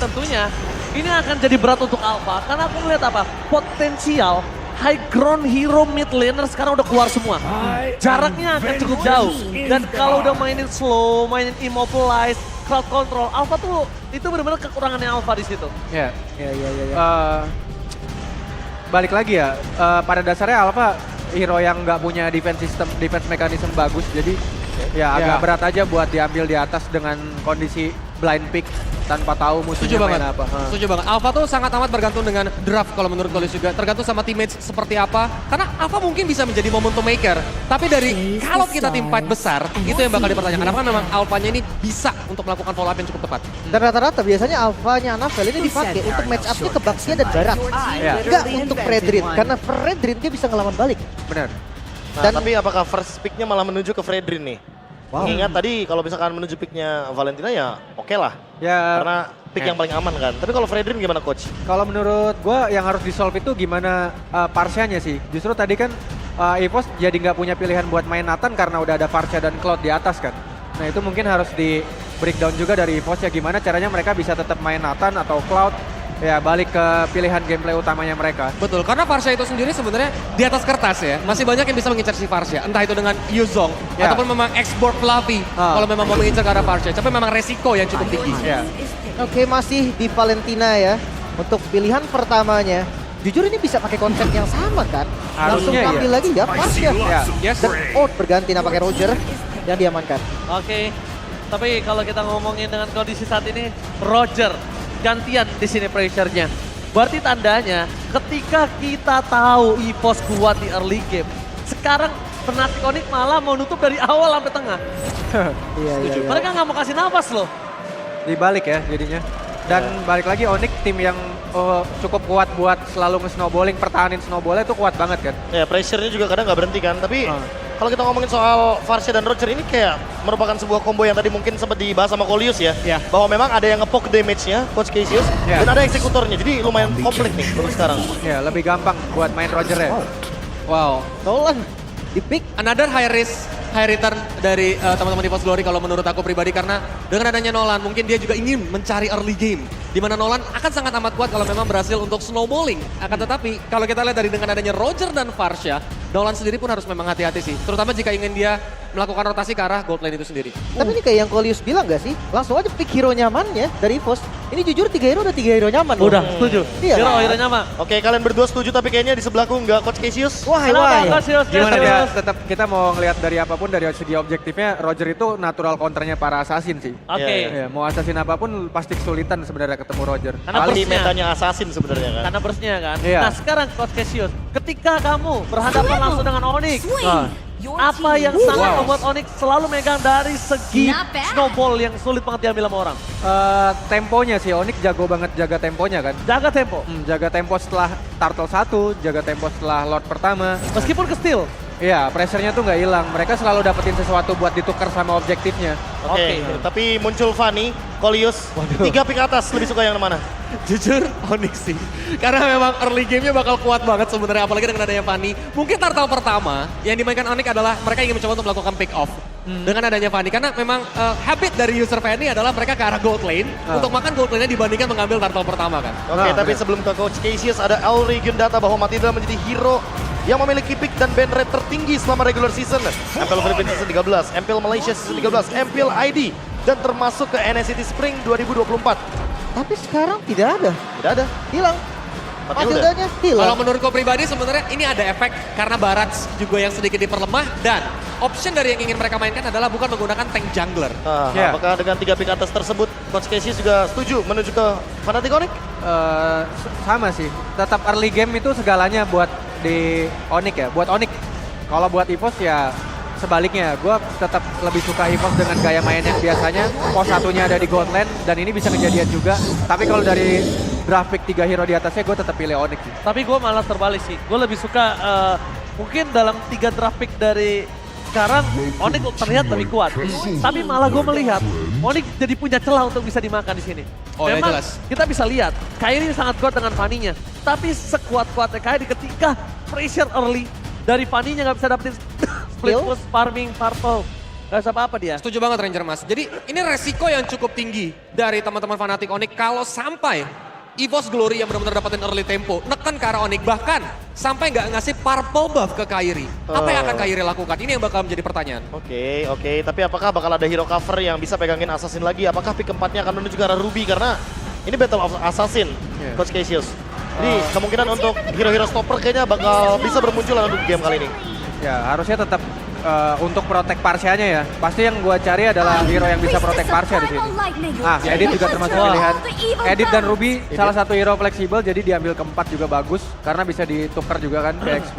tentunya ini akan jadi berat untuk Alpha. Karena aku ngeliat apa? Potensial high ground hero mid laner sekarang udah keluar semua. Jaraknya akan cukup jauh. Dan kalau udah mainin slow, mainin immobilize, crowd control, Alpha tuh itu benar-benar kekurangannya Alpha di situ. Ya. Ya. Balik lagi ya, pada dasarnya Alpha hero yang nggak punya defense mechanism bagus, jadi ya agak berat aja buat diambil di atas dengan kondisi blind pick tanpa tahu musuhnya main apa. Setuju banget. Alpha tuh sangat amat bergantung dengan draft kalau menurut Golis juga. Tergantung sama teammates seperti apa. Karena Alpha mungkin bisa menjadi momentum maker. Tapi dari kalau kita tim fight besar, itu yang bakal dipertanyakan. Apakah memang Alphanya ini bisa untuk melakukan follow up yang cukup tepat? Dan rata-rata biasanya Alphanya Anavel ini dipakai untuk match up-nya ke Baxia dan Barat. Enggak untuk Fredrin, karena Fredrin dia bisa ngelawan balik. Benar. Nah, tapi apakah first pick-nya malah menuju ke Fredrin nih? Wow. Ingat tadi kalau misalkan menuju pick-nya Valentina ya oke lah. Ya, Karena pick yang paling aman kan. Tapi kalau Fredrin gimana coach? kalau menurut gua yang harus di-solve itu gimana Parsianya sih. Justru tadi kan EVOS jadi nggak punya pilihan buat main Nathan karena udah ada Parsia dan Cloud di atas kan. Nah itu mungkin harus di breakdown juga dari EVOS ya gimana caranya mereka bisa tetap main Nathan atau Cloud. Ya balik ke pilihan gameplay utamanya mereka. Betul, karena Varsha itu sendiri sebenarnya di atas kertas ya. Masih banyak yang bisa mengincar si Varsha. Entah itu dengan Yuzong, ataupun memang export Fluffy. Kalau memang mau mengincar ke arah Varsha. Tapi memang resiko yang cukup tinggi. Ya. Oke, masih di Valentina ya. Untuk pilihan pertamanya, jujur ini bisa pakai konsep yang sama kan? Langsung Harusnya ambil iya. lagi ya, pas ya. Yes. Dan berganti nah pakai Roger yang diamankan. Oke, tapi kalau kita ngomongin dengan kondisi saat ini, Roger gantian di sini pressure-nya. Berarti tandanya ketika kita tahu EVOS kuat di early game, sekarang Fnatic Onyx malah mau nutup dari awal sampai tengah. Iya. Mereka nggak mau kasih nafas loh. Dibalik ya jadinya. Dan balik lagi Onyx tim yang cukup kuat buat selalu nge-snowballing, pertahanin snowballnya itu kuat banget kan. Ya pressure-nya juga kadang nggak berhenti kan. Tapi kalau kita ngomongin soal Varsha dan Roger ini kayak merupakan sebuah combo yang tadi mungkin sempat dibahas sama Colius ya. Bahwa memang ada yang nge-poke damage-nya, Coach Cassius, dan ada eksekutornya. Jadi lumayan komplit nih untuk sekarang. Ya lebih gampang buat main Roger ya. Wow. Nolan di pick. Another high risk, high return dari teman-teman di Post Glory kalau menurut aku pribadi. Karena dengan adanya Nolan, mungkin dia juga ingin mencari early game. Di mana Nolan akan sangat amat kuat kalau memang berhasil untuk snowballing. Akan tetapi kalau kita lihat dari dengan adanya Roger dan Varsha, Nolan sendiri pun harus memang hati-hati sih. Terutama jika ingin dia melakukan rotasi ke arah gold lane itu sendiri. Tapi ini kayak yang Colius bilang gak sih? Langsung aja pick hero nyamannya dari EVOS. Ini jujur 3 hero udah 3 hero nyaman loh. Udah, setuju. Iya. Hero nyaman. Oke, kalian berdua setuju tapi kayaknya di sebelahku nggak Coach Cassius. Kenapa Cassius? Gimana ya? Tetap kita mau ngelihat dari apapun dari segi objektifnya Roger itu natural counternya para assassin sih. Oke. Ya, mau assassin apapun pasti kesulitan sebenarnya ketemu Roger. Karena Paling burst-nya. metanya assassin sebenarnya kan. Karena burst-nya kan. Iya. Nah sekarang Coach Cassius, ketika kamu berhadapan langsung dengan Onyx, apa yang sangat membuat Onyx selalu megang dari segi snowball yang sulit banget diambil sama orang? Temponya sih Onyx jago banget jaga temponya kan. Jaga tempo. Jaga tempo setelah Turtle 1, jaga tempo setelah Lord pertama. Meskipun ke steal. Iya, pressure-nya tuh nggak hilang. Mereka selalu dapetin sesuatu buat ditukar sama objektifnya. Oke, tapi muncul Fanny, Colius, 3 pick atas lebih suka yang mana? Jujur Onyx sih. Karena memang early game-nya bakal kuat banget sebenarnya. Apalagi dengan adanya Fanny. Mungkin Turtle pertama yang dimainkan Onyx adalah mereka ingin mencoba untuk melakukan pick off. Dengan adanya Fanny. Karena memang habit dari user Fanny adalah mereka ke arah gold lane. Untuk makan gold lane-nya dibandingkan mengambil Turtle pertama kan. Oke, tapi sebelum ke Coach Cassius ada Aurigion data bahwa Matilda menjadi hero yang memiliki pick dan ban rate tertinggi selama regular season. MPL Philippines season 13, MPL Malaysia season 13, MPL ID, dan termasuk ke NCT Spring 2024. Tapi sekarang tidak ada. Tidak ada. Hilang. Matilda. Matildanya Kalau hilang. menurutku pribadi sebenarnya ini ada efek karena Barats juga yang sedikit diperlemah dan option dari yang ingin mereka mainkan adalah bukan menggunakan tank jungler. Ya. Apakah dengan 3 pick atas tersebut Coach Cassius juga setuju menuju ke Fnatic Onyx? Sama sih, tetap early game itu segalanya buat di Onyx ya, buat Onyx. Kalau buat EVOS ya sebaliknya, gue tetap lebih suka EVOS dengan gaya main yang biasanya. Pos satunya ada di gold lane dan ini bisa kejadian juga. Tapi kalau dari draft pick 3 hero di atasnya gue tetap pilih Onyx sih. Tapi gue malah terbalik sih. Gue lebih suka mungkin dalam 3 draft pick dari sekarang Onyx terlihat lebih kuat. Tapi malah gue melihat Onyx jadi punya celah untuk bisa dimakan di sini. Oh, ya Memang jelas. kita bisa lihat Kairi sangat kuat dengan Fanny-nya. Tapi sekuat-kuatnya Kairi ketika pressure early dari Fanny-nya nggak bisa dapetin split push, farming, purple. Gak bisa apa-apa dia. Setuju banget Ranger Mas. Jadi ini resiko yang cukup tinggi dari teman-teman Fnatic Onyx kalau sampai EVOS Glory yang benar-benar dapetin early tempo, neken ke arah Onyx, bahkan sampai nggak ngasih purple buff ke Kairi. Apa yang akan Kairi lakukan? Ini yang bakal menjadi pertanyaan. Oke. Tapi apakah bakal ada hero cover yang bisa pegangin Assassin lagi? Apakah pick keempatnya akan menuju ke arah Ruby? Karena ini Battle of Assassin, Coach Cassius. Jadi kemungkinan untuk hero-hero stopper kayaknya bakal bisa bermunculan untuk game kali ini. Ya harusnya tetap untuk protek Parsianya ya. Pasti yang gua cari adalah hero yang bisa protek Parsia di sini. Nah, Edit juga termasuk pilihan. Edit dan Ruby salah satu hero fleksibel, jadi diambil keempat juga bagus karena bisa ditukar juga kan ke XP.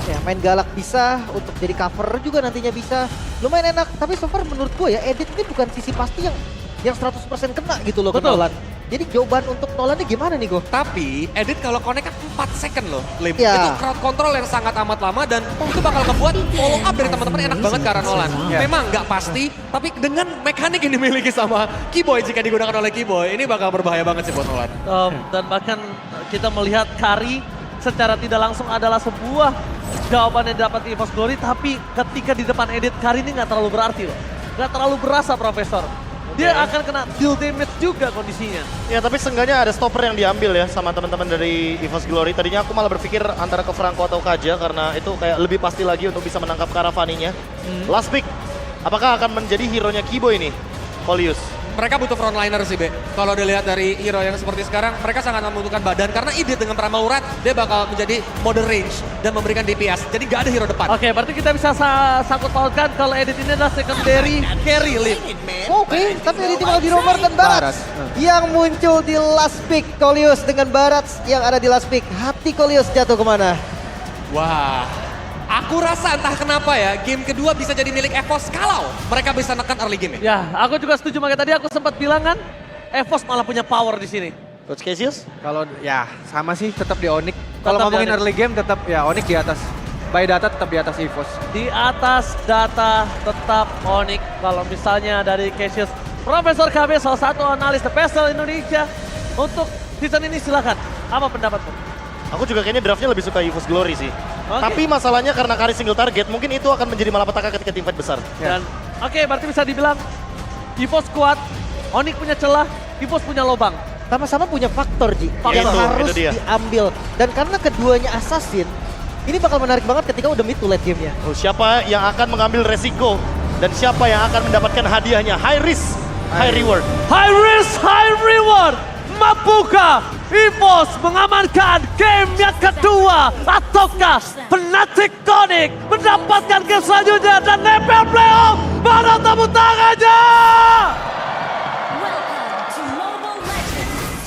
Ya main galak bisa, untuk jadi cover juga nantinya bisa. Lumayan enak, tapi so far menurut gue ya Edit ini bukan sisi pasti yang 100% kena gitu loh ke Betul. Nolan. Jadi jawaban untuk Nolan ini gimana nih Go? Tapi Edit kalau connect kan 4 second loh, Lim. Ya. Itu crowd control yang sangat amat lama dan itu bakal ngebuat follow up dari teman-teman enak banget ke arah Nolan. Ya. Memang nggak pasti, tapi dengan mekanik yang dimiliki sama Keyboy jika digunakan oleh Keyboy, ini bakal berbahaya banget sih buat Nolan. Dan bahkan kita melihat Kari secara tidak langsung adalah sebuah jawaban yang dapat EVOS Glory, tapi ketika di depan Edit, Kari ini nggak terlalu berarti loh. Nggak terlalu berasa Profesor. Dia akan kena deal damage juga kondisinya. Ya tapi seenggaknya ada stopper yang diambil ya sama teman-teman dari EVOS Glory. Tadinya aku malah berpikir antara ke Franco atau Kaja karena itu kayak lebih pasti lagi untuk bisa menangkap Caravaninya. Last pick, apakah akan menjadi hero-nya Keyboy ini? Polius. Mereka butuh frontliner sih, Be. Kalau dilihat dari hero yang seperti sekarang, mereka sangat membutuhkan badan. Karena ide dengan Primal Urat, dia bakal menjadi mode range dan memberikan DPS. Jadi gak ada hero depan. Oke, berarti kita bisa sangkut pautkan kalau Edit ini adalah secondary carry Lim. Oke, tapi ini malah di Romer dan Barat. Yang muncul di last pick Kolius dengan Barat yang ada di last pick. Hati Kolius jatuh kemana? Wah, aku rasa entah kenapa ya, game kedua bisa jadi milik EVOS kalau mereka bisa nekan early game ya. Ya, aku juga setuju, makanya tadi aku sempat bilang kan, EVOS malah punya power di sini. Coach Cassius? Kalau ya sama sih tetap di Onyx. Kalau Tetap di ngomongin Onyx. early game tetap ya Onyx di atas. By data tetap di atas EVOS. Di atas data tetap Onyx. Kalau misalnya dari Cassius, Profesor KB salah satu analis The Pestle Indonesia. Untuk season ini silakan. Apa pendapatmu? Aku juga kayaknya draftnya lebih suka EVOS Glory sih. Oke. Tapi masalahnya karena Kari single target, mungkin itu akan menjadi malapetaka ketika tim fight besar. Dan oke, berarti bisa dibilang EVOS kuat, Onyx punya celah, EVOS punya lobang. Sama-sama punya faktor Ji Faktor. yang harus Itu dia. diambil. Dan karena keduanya assassin, ini bakal menarik banget ketika udah mid to late game-nya. Oh, siapa yang akan mengambil resiko dan siapa yang akan mendapatkan hadiahnya? High risk, high reward. High risk, high reward. Mapuka, EVOS mengamankan game yang kedua. Ataukah Fnatic Onyx mendapatkan game selanjutnya dan nempel playoff. Mana tepuk tangannya?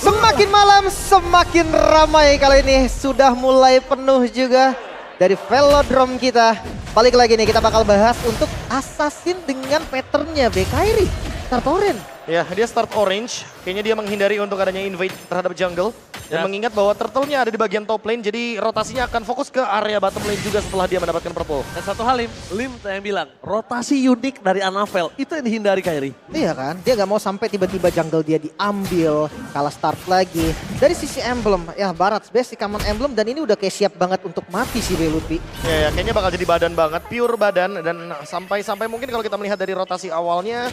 Semakin malam semakin ramai kali ini. Sudah mulai penuh juga dari velodrome kita. Balik lagi nih, kita bakal bahas untuk assassin dengan patternnya Kairi, Tartoren. Ya, dia start orange. Kayaknya dia menghindari untuk adanya invade terhadap jungle. Dan Ya. mengingat bahwa turtle-nya ada di bagian top lane, jadi rotasinya akan fokus ke area bottom lane juga setelah dia mendapatkan purple. Dan satu hal Lim yang bilang, rotasi unik dari Anavel, itu yang dihindari Kairi. Iya kan, dia nggak mau sampai tiba-tiba jungle dia diambil, kalah start lagi. Dari sisi emblem, ya Barat basic common emblem dan ini udah kayak siap banget untuk mati si Belupi. Ya, kayaknya bakal jadi badan banget, pure badan. Dan sampai mungkin kalau kita melihat dari rotasi awalnya,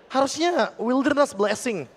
harusnya Wilderness Blessing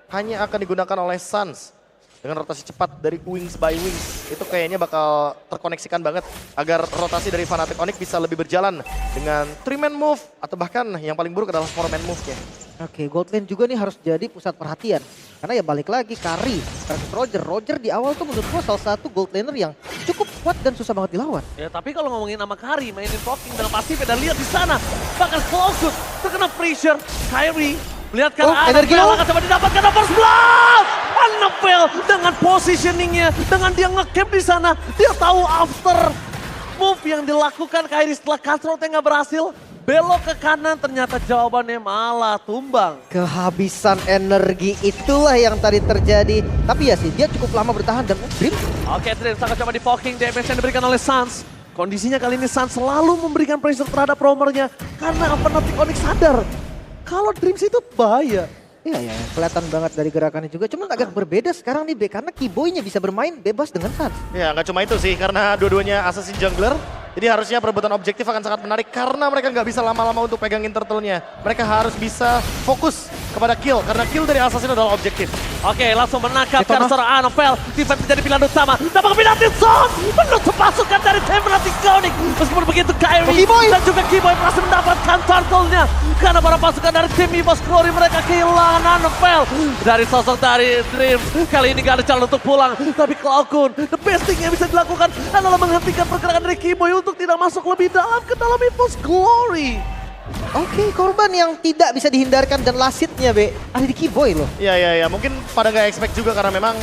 hanya akan digunakan oleh Suns. Dengan rotasi cepat dari Wings by Wings, itu kayaknya bakal terkoneksikan banget agar rotasi dari Fnatic Onyx bisa lebih berjalan dengan 3-man move atau bahkan yang paling buruk adalah 4-man move ya. Oke, gold lane juga nih harus jadi pusat perhatian. Karena ya balik lagi Kari versus Roger. Roger di awal tuh menurut gua salah satu gold laner yang cukup kuat dan susah banget dilawan. Ya tapi kalau ngomongin nama Kari, mainin Foking dengan pasif dan lihat di sana, bahkan close terkena pressure. Kairi lihat kan energi Anavel lo. akan coba didapatkan first blood. Anavel dengan positioningnya, dengan dia nge-camp di sana, dia tahu after move yang dilakukan Kairi setelah cutthroat-nya nggak berhasil, belok ke kanan ternyata jawabannya malah tumbang. Kehabisan energi itulah yang tadi terjadi. Tapi ya sih dia cukup lama bertahan dan Dream. Oke, Dream sangat coba di poking, damage yang diberikan oleh Suns. Kondisinya kali ini Suns selalu memberikan pressure terhadap roamernya karena Fnatic Onyx sadar kalau Dreams itu bahaya. Iya ya, kelihatan banget dari gerakannya juga. Cuman agak berbeda sekarang nih karena Keyboy-nya bisa bermain bebas dengan Suns. Ya, nggak cuma itu sih, karena dua-duanya assassin jungler. Jadi harusnya perebutan objektif akan sangat menarik karena mereka nggak bisa lama-lama untuk pegangin turtle-nya. Mereka harus bisa fokus kepada kill, karena kill dari Assassin adalah objektif. Oke, langsung menangkap karena seorang Anovel. Defense menjadi pilihan utama. Dapat penalti zone. Menutup pasukan dari tim Fnatic. Meskipun begitu, Kyrie dan juga Keyboy berhasil mendapatkan turtle-nya. Karena para pasukan dari tim EVOS Glory mereka kehilangan Anovel. Dari sosok dari Dream. Kali ini gak ada jalan untuk pulang. Tapi Cloud, the best thing yang bisa dilakukan adalah menghentikan pergerakan dari Keyboy untuk tidak masuk lebih dalam ke dalam EVOS Glory. Oke, korban yang tidak bisa dihindarkan dan lasitnya Be, ada di Keyboy loh. Iya, mungkin pada nggak expect juga karena memang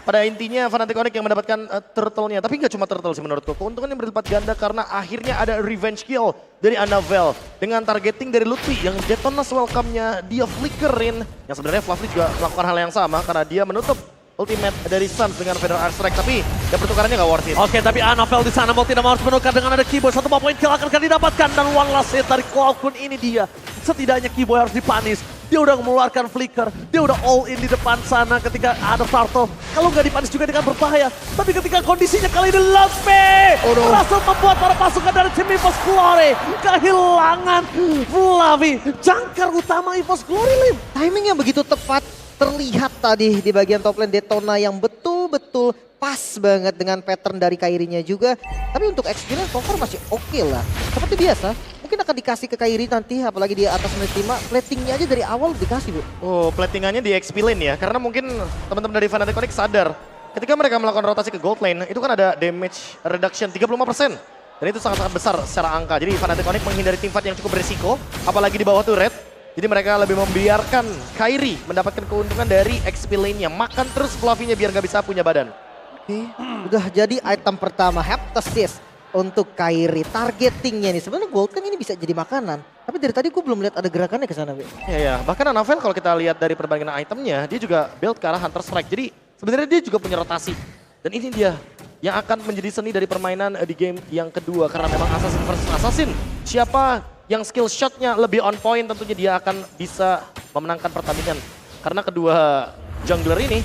pada intinya Fnatic Onyx yang mendapatkan turtle-nya. Tapi nggak cuma turtle sih menurutku, keuntungannya berlipat ganda karena akhirnya ada revenge kill dari Anavel. Dengan targeting dari Lutfi yang Detonas welcome-nya dia flickerin. Yang sebenarnya Fluffy juga melakukan hal yang sama karena dia menutup ultimate dari Suns dengan Feather Art Strike, tapi ya pertukarannya nggak worth it. Oke, tapi Anavel di sana mau tidak mau harus menukar dengan ada Keyboy. 1 poin kill akan didapatkan dan one last hit dari Cloud. Ini dia. Setidaknya Keyboy harus dipanis. Dia udah mengeluarkan flicker, dia udah all in di depan sana ketika ada turtle. Kalau nggak dipanis juga dengan berbahaya. Tapi ketika kondisinya kali ini Luffy berhasil membuat para pasukan dari tim EVOS Glory kehilangan Fluffy, jangkar utama EVOS Glory, Lim. Timing yang begitu tepat terlihat tadi di bagian top lane Detona yang betul-betul pas banget dengan pattern dari Kyrie-nya juga. Tapi untuk experience so far masih oke lah. Seperti biasa, mungkin akan dikasih ke Kyrie nanti, apalagi di atas menit 5. Platingnya aja dari awal dikasih, Bu. Oh, platingannya di XP lane ya, karena mungkin teman-teman dari Fnatic Onyx sadar ketika mereka melakukan rotasi ke gold lane, itu kan ada damage reduction 35%. Dan itu sangat-sangat besar secara angka. Jadi Fnatic Onyx menghindari teamfight yang cukup berisiko, apalagi di bawah turret. Jadi mereka lebih membiarkan Kyrie mendapatkan keuntungan dari XP lane-nya. Makan terus Fluffy-nya biar nggak bisa punya badan. Oke, udah jadi item pertama, Heptasis untuk Kyrie. Targetingnya nih, sebenarnya gold kan ini bisa jadi makanan. Tapi dari tadi gue belum lihat ada gerakannya ke sana, Be. Iya, bahkan Anavel kalau kita lihat dari perbandingan itemnya, dia juga build ke arah Hunter Strike. Jadi sebenarnya dia juga punya rotasi. Dan ini dia yang akan menjadi seni dari permainan di game yang kedua. Karena memang Assassin versus Assassin. Siapa yang skill shotnya lebih on point, tentunya dia akan bisa memenangkan pertandingan. Karena kedua jungler ini,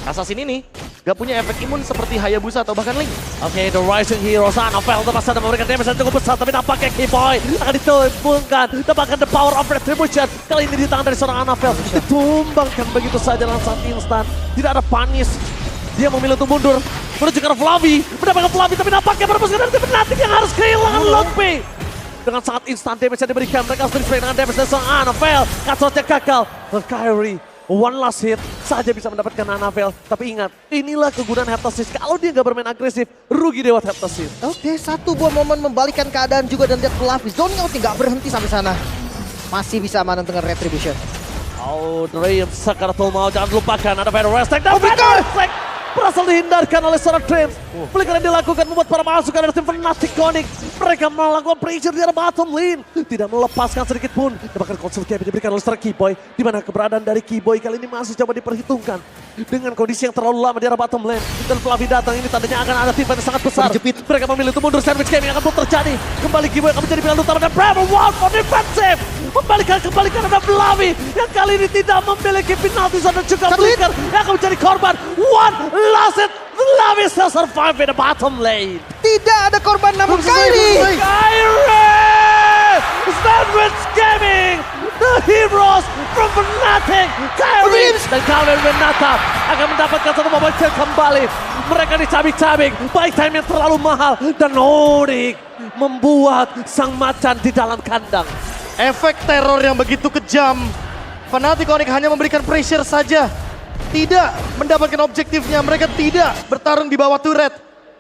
Assassin ini, gak punya efek imun seperti Hayabusa atau bahkan Link. Oke, The Rising Hero Anavel terpaksa memberikan damage yang cukup besar, tapi nampaknya Keyboy akan ditumbangkan. Dapatkan the power of retribution. Kali ini di tangan dari seorang Anavel. Ditumbangkan begitu saja dalam saat instan. Tidak ada punish. Dia memilih untuk mundur. Menuju ke Fluffy. Mendapatkan Fluffy, tapi nampaknya berpusat dari tim Fnatic yang harus kehilangan Lutfi. Dengan sangat instan damage yang diberikan, mereka harus dengan damage dari seorang Anavel. Kacotnya gagal. Dan Kyrie, one last hit saja bisa mendapatkan Anavel. Tapi ingat, inilah kegunaan Heptasis. Kalau dia nggak bermain agresif, rugi Dewa Heptasis. Oke, satu buah momen membalikan keadaan juga dan lihat Fluffy. Zoning out nggak berhenti sampai sana. Masih bisa amanah dengan retribution. Oh, Dream Sakaratul mau jangan lupakan ada Feather Strike dan Feather Strike berhasil dihindarkan oleh seorang Dream. Flicker yang dilakukan membuat para pasukan dari tim Fnatic Onyx. Mereka melakukan pressure di arah bottom lane. Tidak melepaskan sedikit pun. Bahkan konsol cap diberikan oleh seorang Keyboy. Di mana keberadaan dari Keyboy kali ini masih coba diperhitungkan. Dengan kondisi yang terlalu lama di arah bottom lane. Dan Fluffy datang ini tandanya akan ada tim yang sangat besar. Mereka memilih untuk mundur, sandwich game yang akan pun terjadi. Kembali Keyboy akan menjadi pilihan utama dan Bravo One for defensive. Kembalikan ada Fluffy yang kali ini tidak memiliki penalti zone dan juga flicker yang akan menjadi korban. One last hit. Fluffy still survive in the bottom lane. Tidak ada korban namun Kyrie. Kyrie! Sandwich Gaming! The heroes from Fnatic! Kyrie dan Calvin Renata akan mendapatkan satu momen kill kembali. Mereka dicabik-cabik, baik time yang terlalu mahal. Dan Onik membuat sang macan di dalam kandang. Efek teror yang begitu kejam. Fnatic Onyx hanya memberikan pressure saja. Tidak mendapatkan objektifnya, mereka tidak bertarung di bawah turret.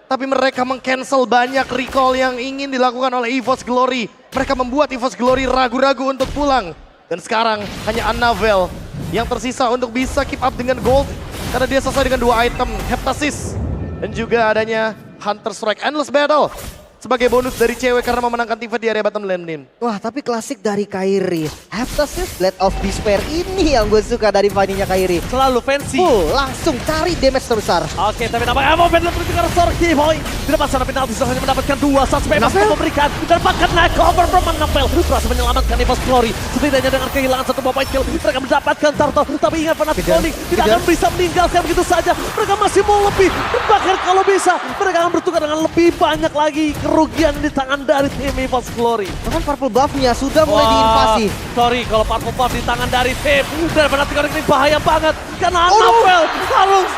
Tapi mereka meng-cancel banyak recall yang ingin dilakukan oleh EVOS Glory. Mereka membuat EVOS Glory ragu-ragu untuk pulang. Dan sekarang hanya Anavel yang tersisa untuk bisa keep up dengan gold. Karena dia selesai dengan 2 item, Heptasis. Dan juga adanya Hunter Strike Endless Battle. Sebagai bonus dari cewek karena memenangkan teamfight di area bottom lane, Nim. Wah, tapi klasik dari Kyrie. Heptasis Blade of Despair ini yang gue suka dari vaninya Kyrie. Selalu fancy. Langsung cari damage terbesar. Oke, tapi nampaknya mau penalti menuju ke arah Keyboy. Tidak pasang penalti, hanya mendapatkan 2. Suspect masih memberikan. Dan bahkan naik cover from Anavel. Berhasil menyelamatkan EVOS Glory. Setidaknya dengan kehilangan 1 point kill. Mereka mendapatkan turtle. Tapi ingat Fnatic Onyx tidak akan bisa meninggalkan begitu saja. Mereka masih mau lebih. Bahkan kalau bisa, mereka akan bertukar dengan lebih banyak lagi kerugian di tangan dari tim EVOS Glory. Bahkan purple buff-nya sudah mulai diinvasi. Sorry kalau purple buff di tangan dari tim. Dan Fnatic Onyx ini bahaya banget. Karena Annabelle harus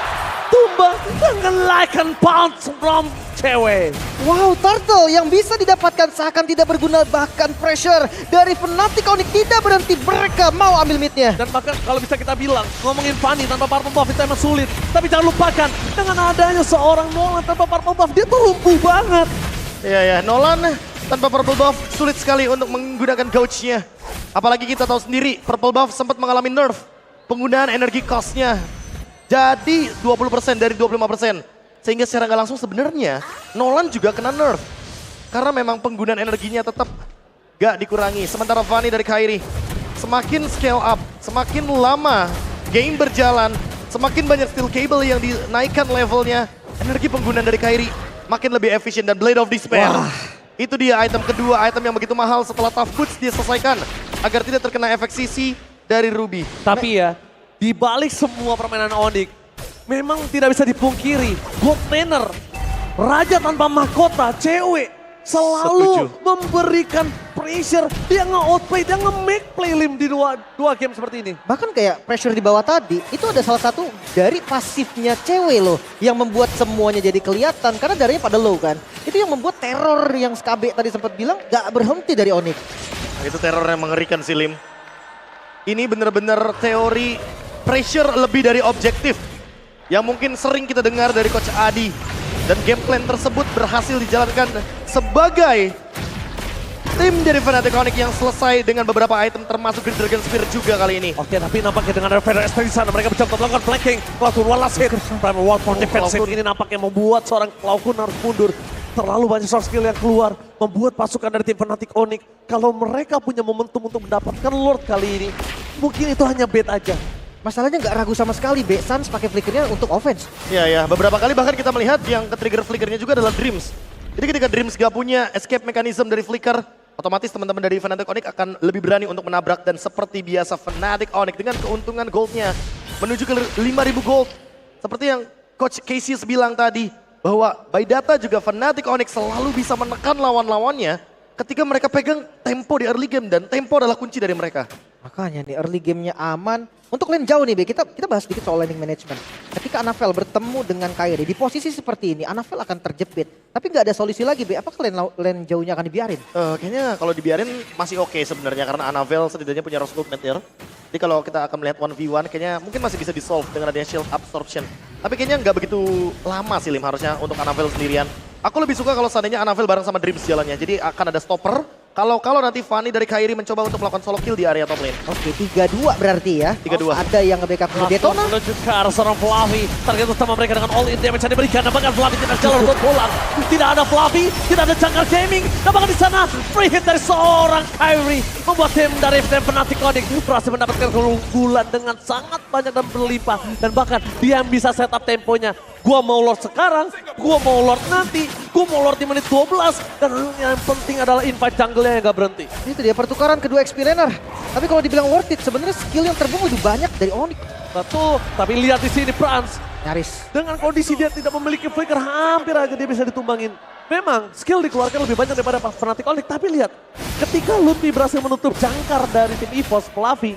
tumbang dengan Lycan Pounce from cewek. Wow, Turtle yang bisa didapatkan seakan tidak berguna, bahkan pressure dari Fnatic Onyx tidak berhenti, mereka mau ambil mid-nya. Dan bahkan kalau bisa kita bilang, ngomongin Fanny tanpa purple buff itu emang sulit. Tapi jangan lupakan, dengan adanya seorang Nolan tanpa purple buff, dia tuh lumpuh banget. Iya ya, Nolan tanpa purple buff sulit sekali untuk menggunakan gauge-nya. Apalagi kita tahu sendiri, purple buff sempat mengalami nerf. Penggunaan energi cost-nya jadi 20% dari 25%. Sehingga secara nggak langsung sebenarnya Nolan juga kena nerf. Karena memang penggunaan energinya tetap gak dikurangi. Sementara Fanny dari Kairi semakin scale up, semakin lama game berjalan, semakin banyak steel cable yang dinaikkan levelnya. Energi penggunaan dari Kairi makin lebih efisien dan Blade of Despair. Itu dia item kedua, item yang begitu mahal setelah Tough Boots dia selesaikan. Agar tidak terkena efek CC dari Ruby. Tapi ya, di balik semua permainan Onyx, memang tidak bisa dipungkiri, Gold Laner, raja tanpa mahkota, cewek, selalu memberikan pressure. Dia nge-outplay, dia nge-make play Lim di dua game seperti ini. Bahkan kayak pressure di bawah tadi, itu ada salah satu dari pasifnya cewek loh. Yang membuat semuanya jadi kelihatan, karena darahnya pada low kan. Itu yang membuat teror yang Skabe tadi sempat bilang gak berhenti dari Onyx. Itu teror yang mengerikan sih Lim. Ini benar-benar teori pressure lebih dari objektif. Yang mungkin sering kita dengar dari Coach Adi. Dan game plan tersebut berhasil dijalankan sebagai tim dari Fnatic Onyx yang selesai dengan beberapa item termasuk Green Dragon Spear juga kali ini. Oke, tapi nampaknya dengan Feather SP di sana, mereka mencoba melakukan flanking. Cloud one last hit, Primal Wall for defensive. Ini nampaknya membuat seorang Cloud harus mundur. Terlalu banyak source skill yang keluar, membuat pasukan dari tim Fnatic Onyx. Kalau mereka punya momentum untuk mendapatkan Lord kali ini, mungkin itu hanya bait aja. Masalahnya nggak ragu sama sekali, Sans pakai flickernya untuk offense. Iya ya, beberapa kali bahkan kita melihat yang ke-trigger flickernya juga adalah Dreams. Jadi ketika Dreams gak punya escape mechanism dari flicker, otomatis teman-teman dari Fnatic Onyx akan lebih berani untuk menabrak. Dan seperti biasa Fnatic Onyx dengan keuntungan goldnya menuju ke 5.000 gold. Seperti yang Coach Cassius bilang tadi, bahwa by data juga Fnatic Onyx selalu bisa menekan lawan-lawannya ketika mereka pegang tempo di early game. Dan tempo adalah kunci dari mereka. Makanya nih early game-nya aman. Untuk lane jauh nih, Be, kita bahas sedikit soal laning management. Ketika Annabelle bertemu dengan Kairi di posisi seperti ini, Annabelle akan terjepit. Tapi nggak ada solusi lagi, Be. Apakah lane jauhnya akan dibiarin? Kayaknya kalau dibiarin masih oke sebenarnya karena Annabelle setidaknya punya Rose Gold Meteor. Jadi kalau kita akan melihat 1v1 kayaknya mungkin masih bisa di-solve dengan adanya Shield Absorption. Tapi kayaknya nggak begitu lama sih Lim harusnya untuk Annabelle sendirian. Aku lebih suka kalau seandainya Annabelle bareng sama Dreams jalannya. Jadi akan ada stopper. Kalau nanti Fanny dari Kairi mencoba untuk melakukan solo kill di area top lane. Oke, 3-2 berarti ya. 3-2. Ada yang nge-backup Detona. Menuju ke arah seorang Fluffy. Target utama mereka dengan all in damage yang diberikan. Nampaknya Fluffy tidak jalan untuk pulang. Tidak ada Fluffy, tidak ada Jungler Gaming. Nampaknya di sana free hit dari seorang Kairi. Membuat tim dari Fnatic Onyx berhasil mendapatkan keunggulan dengan sangat banyak dan berlimpah. Dan bahkan dia yang bisa setup temponya. Gua mau Lord sekarang, gua mau Lord nanti, gua mau Lord di menit 12. Dan yang penting adalah invite jungle yang gak berhenti. Itu dia pertukaran kedua XP laner. Tapi kalau dibilang worth it, sebenarnya skill yang terbuang lebih banyak dari Onyx. Betul, tapi lihat di sini Franz. Nyaris. Dengan kondisi dia tidak memiliki flicker, hampir aja dia bisa ditumbangin. Memang skill dikeluarkan lebih banyak daripada Fnatic Onyx. Tapi lihat, ketika Ludwig berhasil menutup jangkar dari tim EVOS, Fluffy,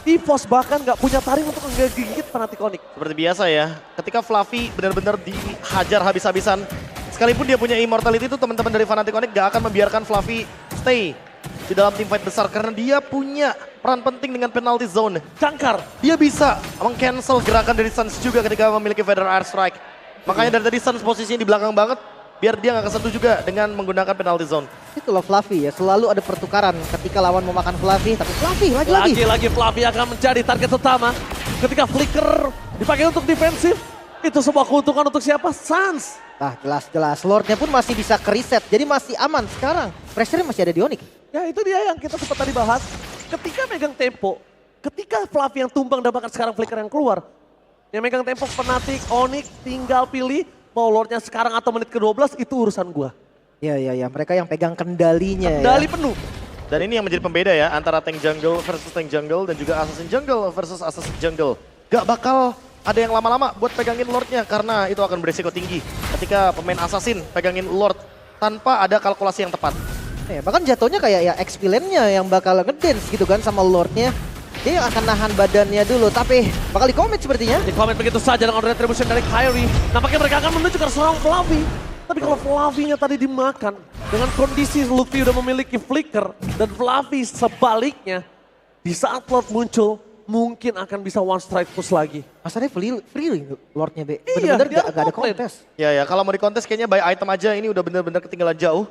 EVOS bahkan nggak punya taring untuk menggigit Fnatic Onyx. Seperti biasa ya, ketika Fluffy benar-benar dihajar habis-habisan, sekalipun dia punya immortality itu teman-teman dari Fnatic Onyx gak akan membiarkan Fluffy stay di dalam team fight besar karena dia punya peran penting dengan penalty zone. Jangkar. Dia bisa meng-cancel gerakan dari Suns juga ketika memiliki Feather Air Strike. Makanya dari tadi Suns posisinya di belakang banget biar dia nggak kesentuh juga dengan menggunakan penalty zone. Itulah Fluffy ya, selalu ada pertukaran ketika lawan mau makan Fluffy, tapi Fluffy lagi-lagi. Lagi-lagi Fluffy akan menjadi target utama. Ketika flicker dipakai untuk defensif, itu sebuah keuntungan untuk siapa? Suns. Nah jelas-jelas, Lordnya pun masih bisa ke-reset, jadi masih aman sekarang. Pressure-nya masih ada di Onyx. Ya itu dia yang kita sempat tadi bahas. Ketika megang tempo, ketika Fluffy yang tumbang dan bahkan sekarang flicker yang keluar, yang megang tempo Fnatic Onyx tinggal pilih mau Lordnya sekarang atau menit ke-12 itu urusan gua. Ya, mereka yang pegang kendalinya Kendali ya. penuh. Dan ini yang menjadi pembeda ya antara tank jungle versus tank jungle dan juga assassin jungle versus assassin jungle. Gak bakal ada yang lama-lama buat pegangin Lordnya karena itu akan beresiko tinggi. Ketika pemain assassin pegangin Lord tanpa ada kalkulasi yang tepat. Bahkan jatuhnya kayak ya XP lane-nya yang bakal ngedance gitu kan sama Lord-nya. Dia akan nahan badannya dulu, tapi bakal di-commit sepertinya. Di komen begitu saja dengan retribution dari Kairi. Nampaknya mereka akan menuju ke seorang Fluffy. Tapi kalau Fluffy-nya tadi dimakan, dengan kondisi Luffy udah memiliki flicker, dan Fluffy sebaliknya, di saat Lord muncul, mungkin akan bisa one strike push lagi. Masalahnya free Lord-nya, Be. Iya, Bener-bener dia gak ada top lane. kontes. Ya kalau mau di kontes kayaknya by item aja ini udah bener-bener ketinggalan jauh.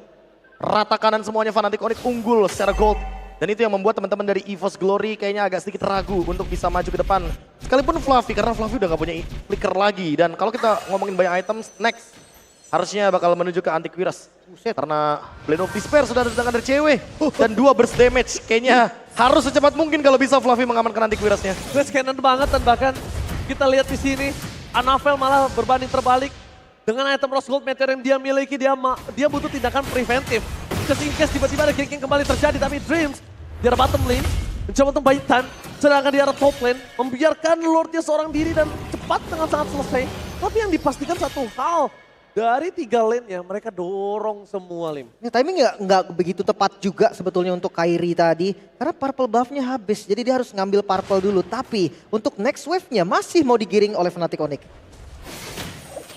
Rata kanan semuanya Fnatic Onyx unggul secara gold. Dan itu yang membuat teman-teman dari EVOS Glory kayaknya agak sedikit ragu untuk bisa maju ke depan. Sekalipun Fluffy, karena Fluffy udah gak punya flicker lagi. Dan kalau kita ngomongin by items, next harusnya bakal menuju ke Antivirus. Karena Blade of Despair sudah datang dari cewek. Dan 2 burst damage. Kayaknya harus secepat mungkin kalau bisa Fluffy mengamankan Antivirusnya. Grace Cannon banget dan bahkan kita lihat di sini, Anavel malah berbanding terbalik. Dengan item Rose Gold Meteor yang dia miliki, dia butuh tindakan preventif. Just in case tiba-tiba ada ganking kembali terjadi, tapi Dreams di arah bottom lane mencoba untuk buy time, sedangkan di arah top lane membiarkan Lordnya seorang diri dan cepat dengan sangat selesai. Tapi yang dipastikan satu hal, dari 3 lane-nya mereka dorong semua, Lim. Ini timing nggak begitu tepat juga sebetulnya untuk Kairi tadi. Karena purple buff-nya habis, jadi dia harus ngambil purple dulu. Tapi untuk next wave-nya masih mau digiring oleh Fnatic Onyx.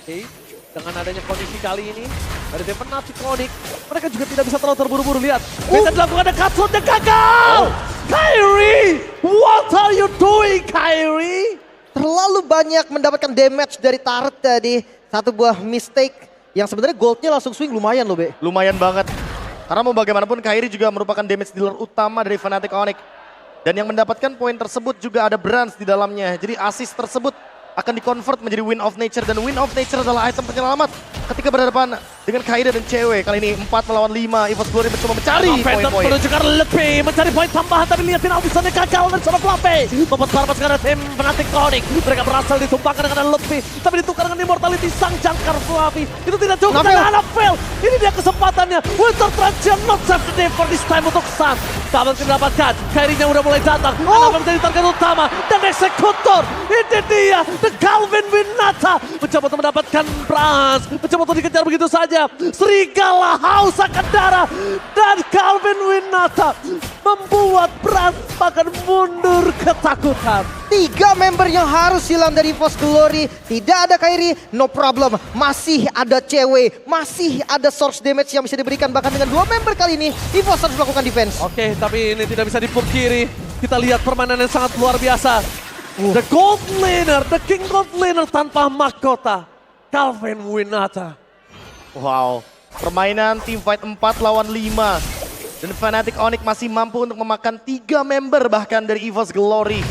Oke, dengan adanya kondisi kali ini dari tim Fnatic Onyx, mereka juga tidak bisa terlalu terburu-buru. Lihat, bisa dilakukan ada cutshot yang gagal! Kairi! What are you doing, Kairi? Terlalu banyak mendapatkan damage dari turret tadi. Satu buah mistake yang sebenarnya goldnya langsung swing lumayan loh, Be. Lumayan banget. Karena mau bagaimanapun Kairi juga merupakan damage dealer utama dari Fnatic Onyx. Dan yang mendapatkan poin tersebut juga ada Brands di dalamnya. Jadi assist tersebut akan di-convert menjadi Wind of Nature. Dan Wind of Nature adalah item penyelamat ketika berhadapan dengan Kairi dan cewek. Kali ini 4 melawan 5, EVOS Glory mencoba mencari poin-poin. Menunjukkan lebih, mencari poin tambahan, tapi lihat penalti sana gagal dan sana Fluffy. Membuat selamat sekarang tim Fnatic Onyx. Mereka berhasil ditumpahkan dengan lebih, tapi ditukar dengan immortality sang jangkar Fluffy. Itu tidak cukup, dan Anavel. Ini dia kesempatannya. Winter Transition not save the day for this time untuk Sun. Kabel didapatkan, Kairi-nya udah mulai datang. Anavel menjadi target utama, dan eksekutor. Ini dia, The Calvin Winata. Mencoba untuk mendapatkan Brans. Mencoba untuk dikejar begitu saja. Serigala haus akan darah. Dan Calvin Winata membuat Brans bahkan mundur ketakutan. 3 member yang harus hilang dari EVOS Glory. Tidak ada Kairi, no problem. Masih ada cewek, masih ada source damage yang bisa diberikan. Bahkan dengan 2 member kali ini, EVOS harus melakukan defense. Oke, tapi ini tidak bisa dipungkiri. Kita lihat permainan yang sangat luar biasa. The Gold Laner, the King Gold Laner tanpa mahkota. Calvin Winata. Wow, permainan team fight 4 lawan 5. Dan Fnatic Onyx masih mampu untuk memakan 3 member bahkan dari EVOS Glory.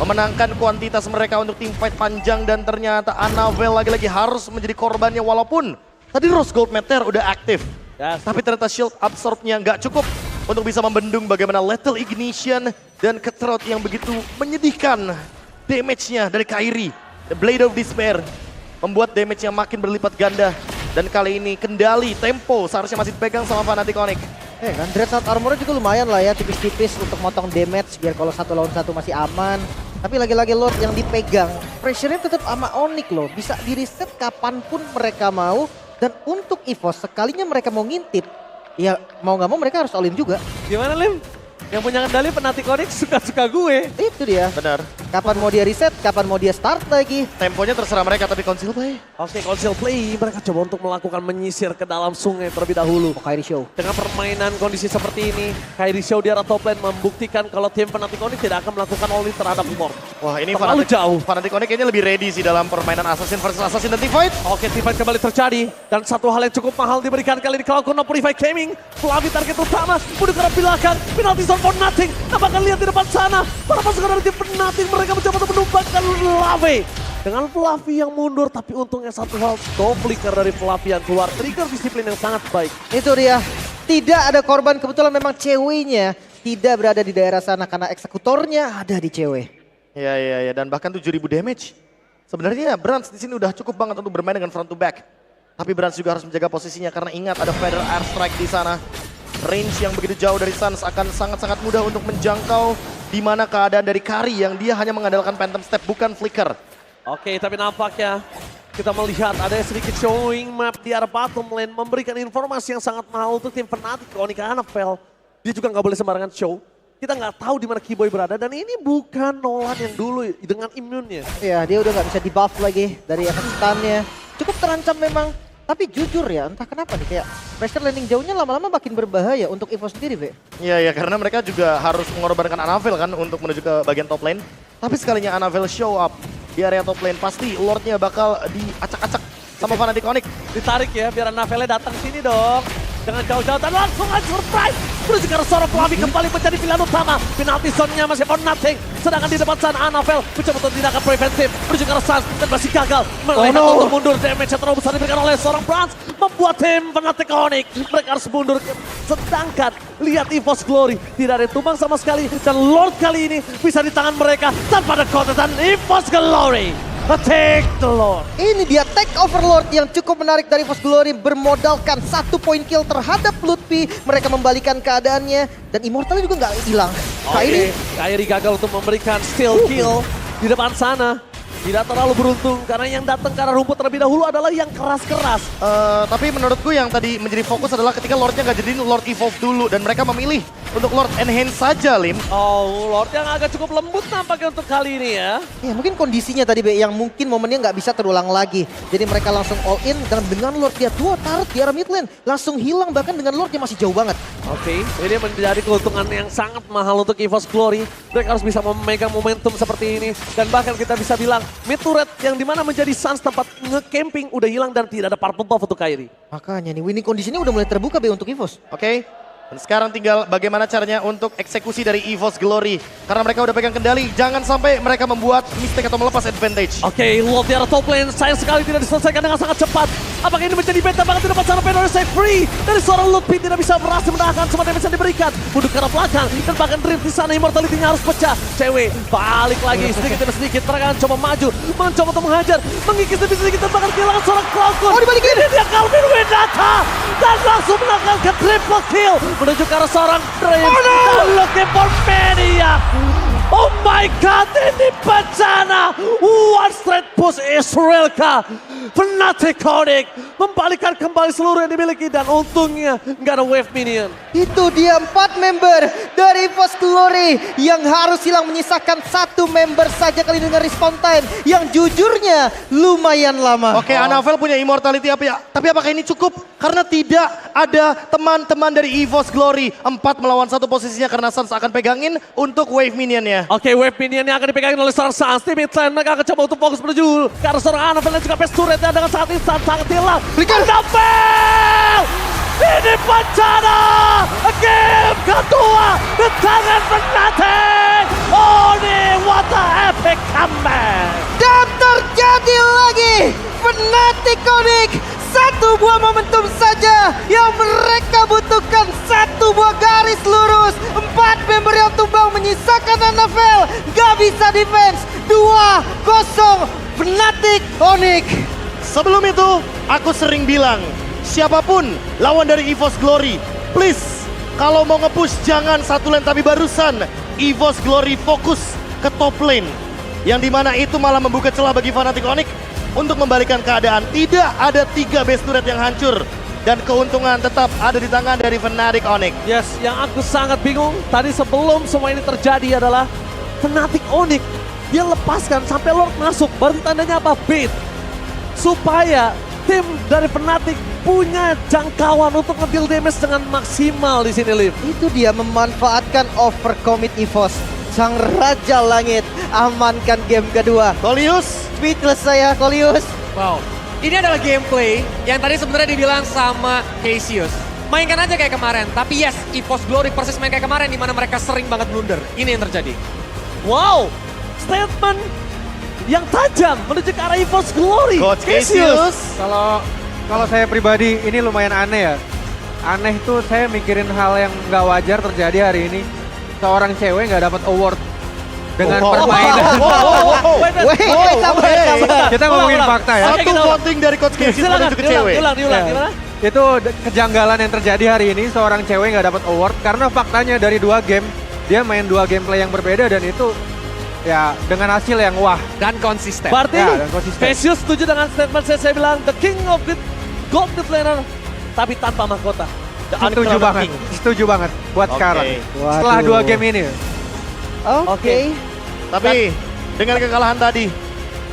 Memenangkan kuantitas mereka untuk team fight panjang dan ternyata Anavel lagi-lagi harus menjadi korbannya walaupun tadi Rose Gold Meteor udah aktif. Yes. Tapi ternyata shield absorb-nya nggak cukup untuk bisa membendung bagaimana Lethal Ignition dan Cutthroat yang begitu menyedihkan damage-nya dari Kairi. The Blade of Despair membuat damage yang makin berlipat ganda. Dan kali ini kendali, tempo seharusnya masih dipegang sama Fnatic Onyx. Kan Dreadnought Armor juga lumayan lah ya, tipis-tipis untuk motong damage biar kalau 1 lawan 1 masih aman. Tapi lagi-lagi Lord yang dipegang, pressure-nya tetap sama Onyx loh. Bisa di-reset kapanpun mereka mau. Dan untuk EVOS, sekalinya mereka mau ngintip, ya mau nggak mau mereka harus all in juga. Gimana, Lim? Yang punya kendali Fnatic Onyx suka-suka gue. Itu dia. Benar. Kapan mau dia reset, kapan mau dia start lagi. Temponya terserah mereka tapi Conceal Play. Oke, Conceal Play. Mereka coba untuk melakukan menyisir ke dalam sungai terlebih dahulu. Kairi Show. Dengan permainan kondisi seperti ini, Kairi Show di arah top lane membuktikan kalau tim Fnatic Onyx tidak akan melakukan all-in terhadap Lord. Wah ini Terlalu jauh. Fnatic Onyx kayaknya lebih ready sih dalam permainan Assassin versus Assassin dan Teamfight. Oke, teamfight kembali terjadi. Dan satu hal yang cukup mahal diberikan kali ini kalau Kuno Purify Gaming. Fluffy target utama, mundur ke arah belakang. Penalty zone for nothing. Apakah lihat di depan sana? Para pasukan dari tim Fnatic mereka mencoba untuk menumbangkan Lave. Dengan Fluffy yang mundur, tapi untungnya satu hal. Top flicker dari Fluffy yang keluar. Trigger disiplin yang sangat baik. Itu dia. Tidak ada korban, kebetulan memang ceweknya tidak berada di daerah sana karena eksekutornya ada di cewek. Iya, dan bahkan 7.000 damage. Sebenarnya Brands di sini udah cukup banget untuk bermain dengan front to back. Tapi Brands juga harus menjaga posisinya karena ingat ada Feather Airstrike di sana. Range yang begitu jauh dari Suns akan sangat-sangat mudah untuk menjangkau di mana keadaan dari Kari yang dia hanya mengandalkan Phantom Step bukan Flicker. Oke, tapi nampaknya Kita melihat ada sedikit showing map di arah bottom lane, memberikan informasi yang sangat mahal untuk tim Fnatic. Onyx Anafel, dia juga nggak boleh sembarangan show. Kita nggak tahu di mana Keyboy berada dan ini bukan Nolan yang dulu dengan imunnya. Iya, dia udah nggak bisa di-buff lagi dari efek stunnya. Cukup terancam memang. Tapi jujur ya, entah kenapa nih kayak pressure landing jauhnya lama-lama makin berbahaya untuk EVOS sendiri, Ve. Iya, karena mereka juga harus mengorbankan Anavil kan untuk menuju ke bagian top lane. Tapi sekalinya Anavil show up di area top lane, pasti Lordnya bakal diacak-acak sama Fnatic Onyx. Ditarik ya, biar Anavelnya datang sini dong. Jangan jauh-jauh dan langsung aja surprise. Menuju ke arah seorang Flavi kembali menjadi pilihan utama. Penalti zone-nya masih for nothing. Sedangkan di depan sana Anavel mencoba untuk tindakan preventif. Menuju ke arah Sans dan masih gagal. Melihat untuk mundur, damage yang terlalu besar diberikan oleh seorang Franz. Membuat tim Fnatic Onyx. Mereka harus mundur. Sedangkan lihat EVOS Glory. Tidak ada tumbang sama sekali. Dan Lord kali ini bisa di tangan mereka. Tanpa ada konten EVOS Glory. Take the Lord. Ini dia take overlord yang cukup menarik dari EVOS Glory, bermodalkan 1 poin kill terhadap Lutfi. Mereka membalikan keadaannya dan Immortalnya juga nggak hilang. Kairi gagal untuk memberikan steal kill di depan sana. Tidak terlalu beruntung karena yang datang ke arah rumput terlebih dahulu adalah yang keras-keras. Tapi menurutku yang tadi menjadi fokus adalah ketika Lordnya nggak jadiin Lord Evolve dulu. Dan mereka memilih untuk Lord Enhance saja, Lim. Oh, Lord yang agak cukup lembut nampaknya untuk kali ini ya. Ya mungkin kondisinya tadi Be, yang mungkin momennya nggak bisa terulang lagi. Jadi mereka langsung all in dan dengan Lord dia 2 turret di arah mid lane. Langsung hilang bahkan dengan Lord yang masih jauh banget. Oke, ini menjadi keuntungan yang sangat mahal untuk EVOS Glory. Mereka harus bisa memegang momentum seperti ini. Dan bahkan kita bisa bilang mid turret yang dimana menjadi Sans tempat nge-camping udah hilang dan tidak ada purple buff untuk Kairi. Makanya nih winning kondisinya udah mulai terbuka Be untuk EVOS. Oke. Dan sekarang tinggal bagaimana caranya untuk eksekusi dari EVOS Glory. Karena mereka udah pegang kendali, jangan sampai mereka membuat mistake atau melepas advantage. Oke, Lord di arah top lane, sayang sekali tidak diselesaikan dengan sangat cepat. Apakah ini menjadi beta banget di depan sana Pedro save free dari seorang Lutfi tidak bisa berhasil menahan semua damage yang diberikan. Mundur ke arah belakang dan bahkan drift di sana Immortality-nya harus pecah. Cewek balik lagi sedikit demi sedikit, mereka akan coba maju, mencoba untuk menghajar, mengikis demi sedikit dan bahkan kehilangan seorang Cloudcon. Oh, dibalikin. Ini dia Calvin Windata dan langsung melakukan triple kill menuju ke arah seorang Dream dan looking for Maniac. Oh my god, ini bencana. One straight push Israelka. Fnatic Onyx membalikan kembali seluruh yang dimiliki dan untungnya nggak ada wave minion. Itu dia 4 member dari EVOS Glory yang harus hilang, menyisakan 1 member saja kali dengan respawn time yang jujurnya lumayan lama. Oke, Anavel punya immortality tapi apakah ini cukup? Karena tidak ada teman-teman dari EVOS Glory. 4 melawan 1 posisinya karena Sans akan pegangin untuk wave minionnya. Oke, wave minionnya akan dipegangin oleh seorang Sans. Tim midlane mereka akan coba untuk fokus menuju ke arah seorang Anavel dan juga Pest Turret dengan saat ini sangat hilang. Anavel! Ini bencana! Game kedua di tangan Fnatic! Onyx, what a epic comeback! Dan terjadi lagi Fnatic Onyx, 1 buah momentum saja yang mereka butuhkan, 1 buah garis lurus. 4 member yang tumbang menyisakan Anavel, gak bisa defense. 2-0 Fnatic Onyx. Sebelum itu, aku sering bilang, siapapun lawan dari EVOS Glory, please, kalau mau nge-push jangan satu lane, tapi barusan EVOS Glory fokus ke top lane. Yang dimana itu malah membuka celah bagi Fnatic Onyx untuk membalikan keadaan. Tidak ada 3 base turret yang hancur. Dan keuntungan tetap ada di tangan dari Fnatic Onyx. Yes, yang aku sangat bingung tadi sebelum semua ini terjadi adalah Fnatic Onyx. Dia lepaskan sampai Lord masuk, berarti tandanya apa? Bait. Supaya tim dari Fnatic punya jangkauan untuk nge-deal damage dengan maksimal di sini, Liv. Itu dia memanfaatkan overcommit EVOS. Sang Raja Langit amankan game kedua. Kolius, Speechless saya, Kolius. Wow, ini adalah gameplay yang tadi sebenarnya dibilang sama Cassius. Mainkan aja kayak kemarin, tapi yes, EVOS Glory persis main kayak kemarin di mana mereka sering banget blunder. Ini yang terjadi. Wow, statement yang tajam menuju ke arah EVOS Glory. Coach Cassius. Kalau saya pribadi ini lumayan aneh ya. Aneh tuh saya mikirin hal yang nggak wajar terjadi hari ini. Seorang cewek nggak dapat award dengan permainan. Wait, sabar. Kita ngomongin fakta ya. Satu voting dari Coach Cassius Silakan, menuju ke cewek. diulang, Ya. gimana? Itu kejanggalan yang terjadi hari ini, seorang cewek nggak dapat award karena faktanya dari 2 game dia main 2 gameplay yang berbeda dan itu ya dengan hasil yang wah. Dan konsisten. Berarti Ya, dan konsisten. Cassius setuju dengan statement saya bilang the king of the gold mid laner tapi tanpa mahkota. Setuju banget, setuju banget buat Oke. sekarang. Waduh. Setelah 2 game ini. Oke. Tapi dengan kekalahan tadi,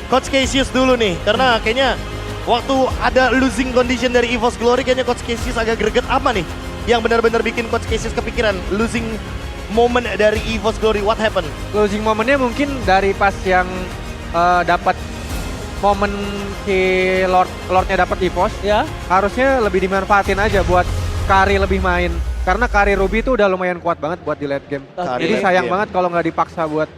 Coach Cassius dulu nih. Karena kayaknya waktu ada losing condition dari EVOS Glory, kayaknya Coach Cassius agak greget apa nih? Yang benar-benar bikin Coach Cassius kepikiran losing moment dari EVOS Glory, what happened? Losing momennya mungkin dari pas yang dapat momen si Lordnya dapat EVOS, Ya. harusnya lebih dimanfaatin aja buat Kari lebih main. Karena Kari Ruby itu udah lumayan kuat banget buat di late game. Kari Jadi late sayang game. banget kalau nggak dipaksa buat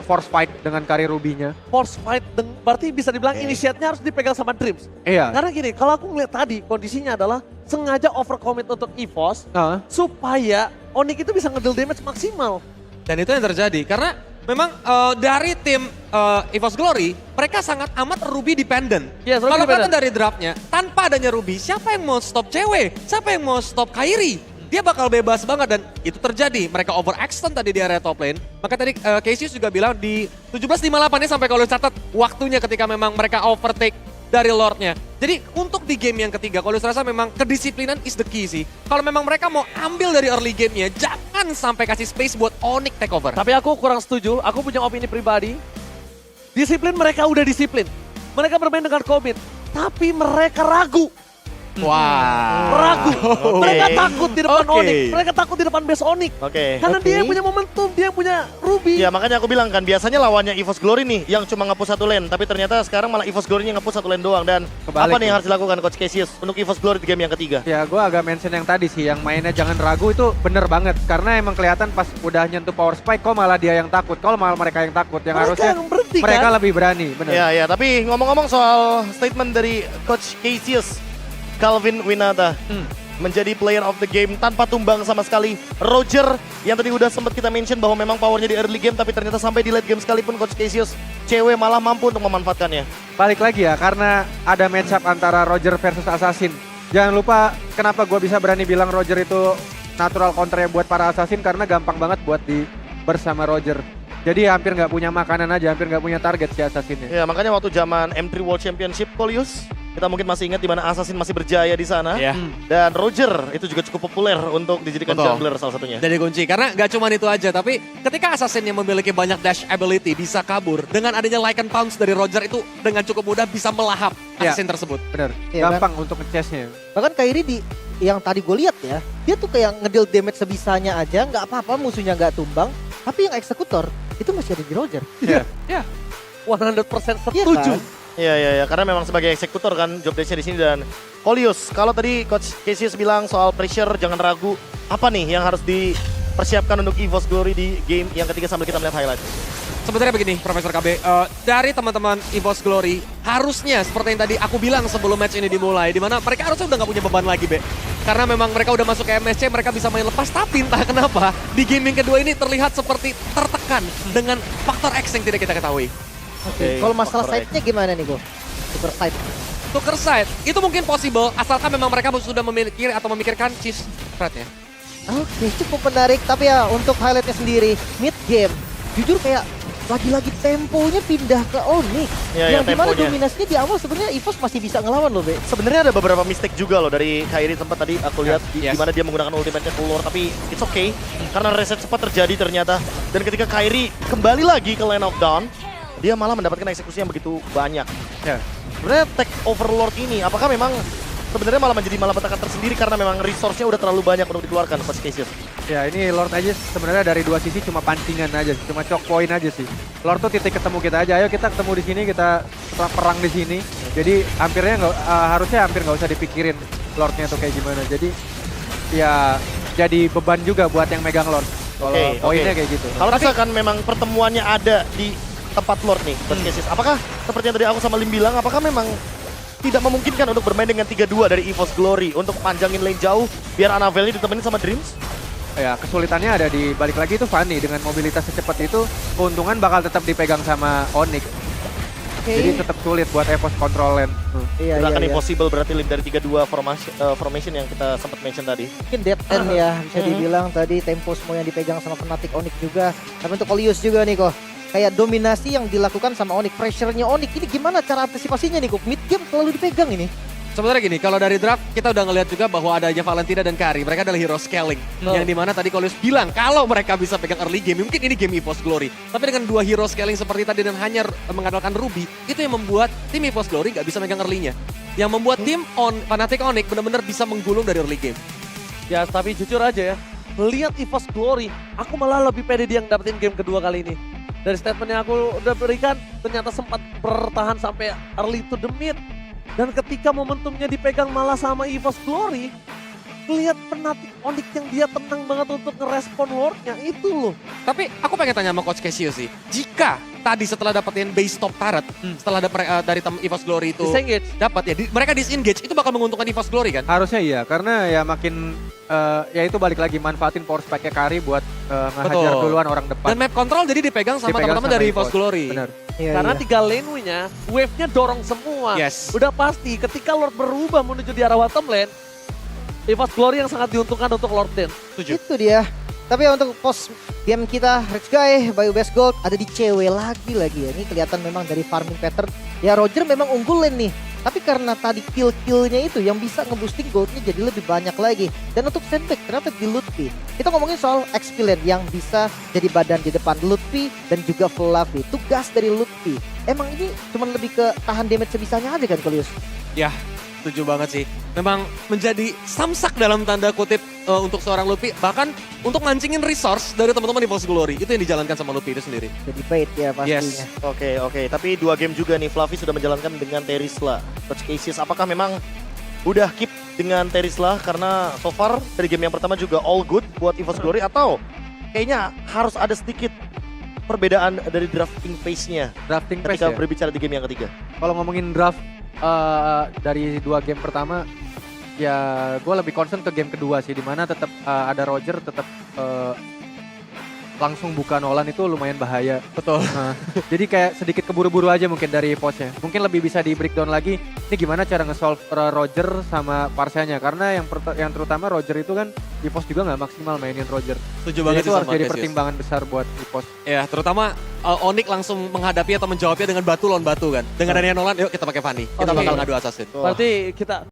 force fight dengan Kari Ruby-nya. Force fight berarti bisa dibilang inisiatnya harus dipegang sama Dreams. Iya. Karena gini, kalau aku ngeliat tadi kondisinya adalah sengaja overcommit untuk EVOS supaya Onyx itu bisa ngedeal damage maksimal. Dan itu yang terjadi karena memang dari tim EVOS Glory mereka sangat amat Ruby dependent. Yes, Ruby Kalau kelihatan dependent. dari draftnya, tanpa adanya Ruby, siapa yang mau stop cewek? Siapa yang mau stop Kairi? Dia bakal bebas banget dan itu terjadi. Mereka overextend tadi di area top lane. Maka tadi Cassius juga bilang di 17:58 ini sampai kalau catat waktunya ketika memang mereka overtake dari Lordnya. Jadi untuk di game yang ketiga, kalau saya rasa memang kedisiplinan is the key sih. Kalau memang mereka mau ambil dari early gamenya, jangan sampai kasih space buat Onyx takeover. Tapi aku kurang setuju, aku punya opini pribadi. Disiplin mereka udah disiplin. Mereka bermain dengan komit, tapi mereka ragu. Wah. Ragu. Mereka takut di depan Oke. Onyx, mereka takut di depan base Onyx. Oke. Karena Oke. dia yang punya momentum, dia yang punya Ruby. Ya makanya aku bilang kan biasanya lawannya EVOS Glory nih yang cuma nge-push satu lane, tapi ternyata sekarang malah EVOS Glory-nya nge-push satu lane doang. Dan Kebalik apa nih yang harus dilakukan Coach Cassius untuk EVOS Glory di game yang ketiga? Ya gue agak mention yang tadi sih, yang mainnya jangan ragu itu bener banget. Karena emang kelihatan pas udah nyentuh power spike, kok malah dia yang takut. Kalau malah mereka yang takut, yang Mereka harusnya yang berhenti, mereka kan? lebih berani. Bener. Ya, tapi ngomong-ngomong soal statement dari Coach Cassius, Calvin Winata menjadi player of the game tanpa tumbang sama sekali. Roger yang tadi udah sempat kita mention bahwa memang powernya di early game, tapi ternyata sampai di late game sekalipun Coach Cassius cewek malah mampu untuk memanfaatkannya. Balik lagi ya, karena ada matchup antara Roger versus Assassin. Jangan lupa kenapa gue bisa berani bilang Roger itu natural counter buat para Assassin, karena gampang banget buat di bersama Roger. Jadi hampir nggak punya makanan aja, hampir nggak punya target si Assassinnya. Ya makanya waktu zaman M3 World Championship Kolius, kita mungkin masih ingat di mana Assassin masih berjaya di sana. Iya. Dan Roger itu juga cukup populer untuk dijadikan Betul. jungler salah satunya. Jadi kunci karena nggak cuma itu aja, tapi ketika Assassin yang memiliki banyak dash ability bisa kabur dengan adanya Lycan Pounce dari Roger itu dengan cukup mudah bisa melahap Ya. Assassin tersebut. Bener, Iya, gampang untuk nge-chase-nya. Bahkan Kairi di yang tadi gue lihat ya, dia tuh kayak ngedil damage sebisanya aja, nggak apa-apa musuhnya nggak tumbang, tapi yang eksekutor itu masih ada di Roger. Iya. 100% Iya setuju. kan? Iya, karena memang sebagai eksekutor kan job desk-nya di sini. Dan Kolius, kalau tadi Coach Cassius bilang soal pressure jangan ragu, apa nih yang harus dipersiapkan untuk EVOS Glory di game yang ketiga sambil kita melihat highlight? Sebenarnya begini, Profesor KB, dari teman-teman EVOS Glory, harusnya seperti yang tadi aku bilang sebelum match ini dimulai, di mana mereka harusnya udah nggak punya beban lagi, Be. Karena memang mereka udah masuk ke MSC, mereka bisa main lepas, tapi entah kenapa, di gaming kedua ini terlihat seperti tertekan dengan faktor X yang tidak kita ketahui. Oke. Kalau masalah faktor X. side-nya gimana nih Go? Super side. Tuker side, itu mungkin possible, asalkan memang mereka sudah memiliki atau memikirkan cheese threat-nya. Oke, cukup menarik. Tapi ya untuk highlightnya sendiri, mid game, jujur kayak lagi-lagi temponya pindah ke Onyx. Iya, yang dimana temponya. dominasinya di awal sebenarnya EVOS masih bisa ngelawan loh, Be. Sebenarnya ada beberapa mistake juga loh dari Kairi, tempat tadi aku lihat di Yes. mana dia menggunakan ultimate-nya keluar, tapi it's okay karena reset cepat terjadi ternyata. Dan ketika Kairi kembali lagi ke Land of Dawn, dia malah mendapatkan eksekusi yang begitu banyak. Ya. Sebenarnya tech overlord ini apakah memang sebenarnya malah menjadi malapetaka tersendiri karena memang resource-nya udah terlalu banyak untuk dikeluarkan Coach Cassius? Ya ini Lord aja sebenarnya dari dua sisi cuma pancingan aja, cuma choke point aja sih. Lord tuh titik ketemu kita aja, ayo kita ketemu di sini, kita perang di sini. Jadi harusnya hampir nggak usah dipikirin Lordnya tuh kayak gimana. Jadi ya jadi beban juga buat yang megang Lord. Kalau Oke, poinnya oke. kayak gitu. Kalau misalkan memang pertemuannya ada di tempat Lord nih, Coach Cassius, apakah seperti yang tadi aku sama Lim bilang, apakah memang tidak memungkinkan untuk bermain dengan 3-2 dari EVOS Glory untuk panjangin lane jauh biar Annabelle-nya ditemenin sama Dreams? Ya kesulitannya ada di balik lagi itu Fanny dengan mobilitas secepat itu, keuntungan bakal tetap dipegang sama Onyx. Jadi tetap sulit buat EVOS kontrol lane. Iya, Tidak akan iya. impossible berarti link dari 3-2 formation yang kita sempat mention tadi. Mungkin dead end ya bisa dibilang tadi tempo semua yang dipegang sama Fnatic Onyx juga. Tapi untuk Olius juga nih kok. Kayak dominasi yang dilakukan sama Onyx, pressure-nya Onyx ini gimana cara antisipasinya nih kok? Mid game selalu dipegang ini. Sebenarnya gini, kalau dari draft kita udah ngelihat juga bahwa adanya Valentina dan Kari. Mereka adalah hero scaling. Yang dimana tadi Kolius bilang kalau mereka bisa pegang early game, mungkin ini game EVOS Glory. Tapi dengan 2 hero scaling seperti tadi dan hanya mengandalkan Ruby, itu yang membuat tim EVOS Glory gak bisa megang early-nya. Yang membuat tim Fnatic Onyx benar-benar bisa menggulung dari early game. Ya tapi jujur aja ya, lihat EVOS Glory, aku malah lebih pede dia yang dapetin game kedua kali ini. Dari statement yang aku udah berikan, ternyata sempat bertahan sampai early to the mid. Dan ketika momentumnya dipegang malah sama EVOS Glory, lihat Fnatic Onyx yang dia tenang banget untuk ngerespon Lordnya itu loh. Tapi aku pengen tanya sama Coach Casio sih, jika tadi setelah dapetin base top turret, setelah dari tim EVOS Glory itu Disengage. dapat ya, mereka disengage, itu bakal menguntungkan EVOS Glory kan? Harusnya iya, karena ya makin ya itu balik lagi manfaatin power spike-nya Kari buat ngehajar Betul. duluan orang depan. Dan map control jadi dipegang sama Dipegang teman-teman sama dari EVOS Glory. Benar. Iya, Karena iya. 3 lane-nya, wave-nya dorong semua. Yes. Udah pasti ketika Lord berubah menuju di arah bottom lane, EVOS Glory yang sangat diuntungkan untuk Lord Den. Itu dia. Tapi untuk post game kita, Rich Guy, Bayu Best Gold ada di CW lagi ya. Ini kelihatan memang dari farming pattern. Ya Roger memang unggul lane nih. Tapi karena tadi kill-killnya itu yang bisa nge-boosting goldnya jadi lebih banyak lagi. Dan untuk sandbag ternyata di Lutfi. Kita ngomongin soal XP lane yang bisa jadi badan di depan Lutfi dan juga Fluffy. Tugas dari Lutfi. Emang ini cuma lebih ke tahan damage sebisanya aja kan Kolius? Ya, setuju banget sih. Memang menjadi samsak dalam tanda kutip untuk seorang Luffy. Bahkan untuk mancingin resource dari teman-teman di EVOS Glory. Itu yang dijalankan sama Luffy itu sendiri. Jadi bait ya pastinya. Yes. Oke. Tapi 2 game juga nih Fluffy sudah menjalankan dengan Terisla. Coach Cassius, apakah memang udah keep dengan Terisla karena so far dari game yang pertama juga all good buat EVOS Glory atau kayaknya harus ada sedikit perbedaan dari drafting pace-nya Drafting pace ketika ya. berbicara di game yang ketiga? Kalau ngomongin draft dari 2 game pertama, ya gue lebih concern ke game kedua sih, dimana tetap ada Roger, tetap langsung buka Nolan itu lumayan bahaya. Betul. Jadi kayak sedikit keburu-buru aja mungkin dari posnya. Mungkin lebih bisa di breakdown lagi. Ini gimana cara nge-solve Roger sama Parsanya. Karena yang terutama Roger itu kan EVOS juga nggak maksimal mainin Roger. Setuju Jadi banget itu sih harus sama jadi Cassius. pertimbangan besar buat EVOS. Ya, terutama Onyx langsung menghadapi atau menjawabnya dengan batu lawan batu kan. Dengan adanya Nolan, yuk kita pakai Fanny. Kita Oke. bakal ngadu assassin. Berarti kita